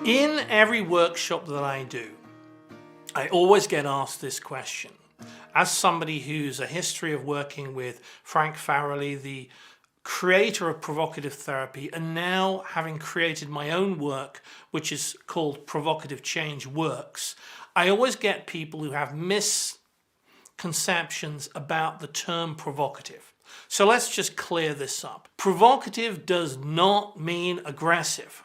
In every workshop that I do, I always get asked this question. As somebody who's a history of working with Frank Farrelly, the creator of provocative therapy, and now having created my own work, which is called Provocative Change Works, I always get people who have misconceptions about the term provocative. So let's just clear this up. Provocative does not mean aggressive.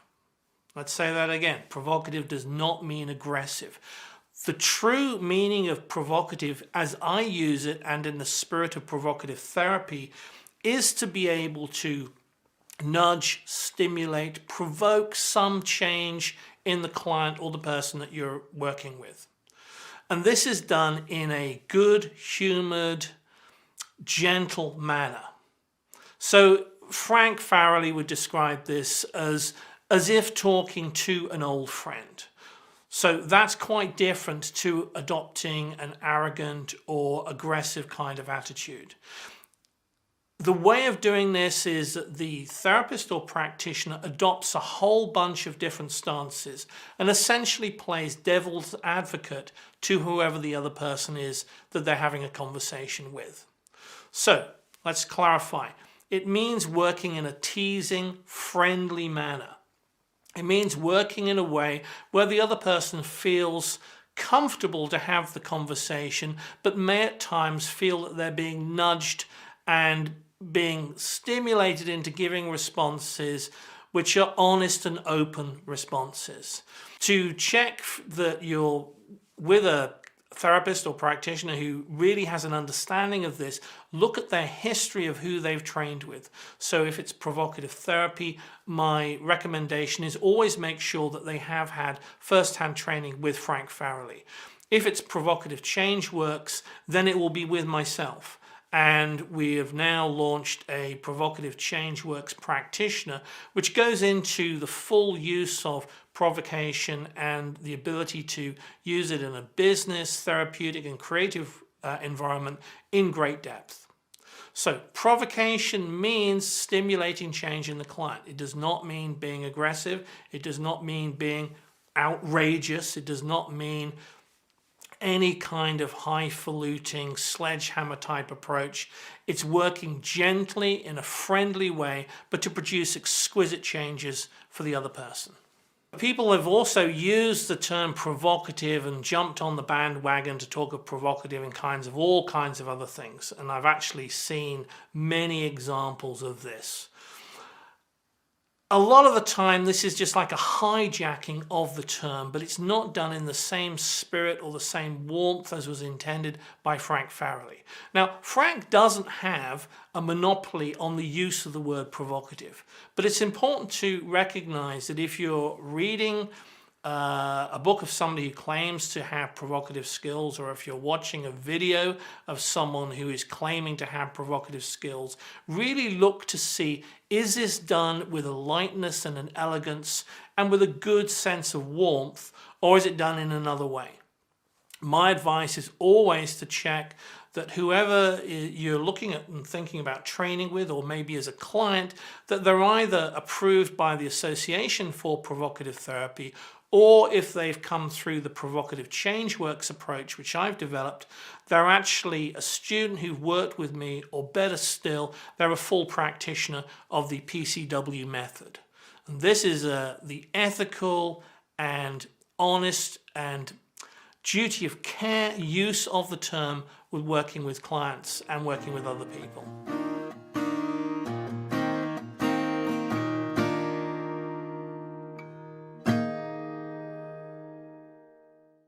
Let's say that again. Provocative does not mean aggressive. The true meaning of provocative, as I use it and in the spirit of provocative therapy, is to be able to nudge, stimulate, provoke some change in the client or the person that you're working with. And this is done in a good, humored, gentle manner. So Frank Farrelly would describe this as if talking to an old friend. So that's quite different to adopting an arrogant or aggressive kind of attitude. The way of doing this is that the therapist or practitioner adopts a whole bunch of different stances and essentially plays devil's advocate to whoever the other person is that they're having a conversation with. So let's clarify. It means working in a teasing, friendly manner. It means working in a way where the other person feels comfortable to have the conversation, but may at times feel that they're being nudged and being stimulated into giving responses which are honest and open responses. To check that you're with a therapist or practitioner who really has an understanding of this, look at their history of who they've trained with. So if it's provocative therapy, my recommendation is always make sure that they have had first-hand training with Frank Farrelly. If it's provocative change works, then it will be with myself. And we have now launched a provocative change works practitioner, which goes into the full use of provocation and the ability to use it in a business, therapeutic and creative environment in great depth. So provocation means stimulating change in the client. It does not mean being aggressive. It does not mean being outrageous. It does not mean any kind of highfalutin sledgehammer type approach. It's working gently in a friendly way, but to produce exquisite changes for the other person. People have also used the term provocative and jumped on the bandwagon to talk of provocative in all kinds of other things. And I've actually seen many examples of this. A lot of the time, this is just like a hijacking of the term, but it's not done in the same spirit or the same warmth as was intended by Frank Farrelly. Now, Frank doesn't have a monopoly on the use of the word provocative, but it's important to recognize that if you're reading a book of somebody who claims to have provocative skills, or if you're watching a video of someone who is claiming to have provocative skills, really look to see, is this done with a lightness and an elegance and with a good sense of warmth, or is it done in another way? My advice is always to check that whoever you're looking at and thinking about training with, or maybe as a client, that they're either approved by the Association for Provocative Therapy, or if they've come through the Provocative Change Works approach, which I've developed, they're actually a student who've worked with me, or better still, they're a full practitioner of the PCW method. And this is the ethical and honest and duty of care use of the term with working with clients and working with other people.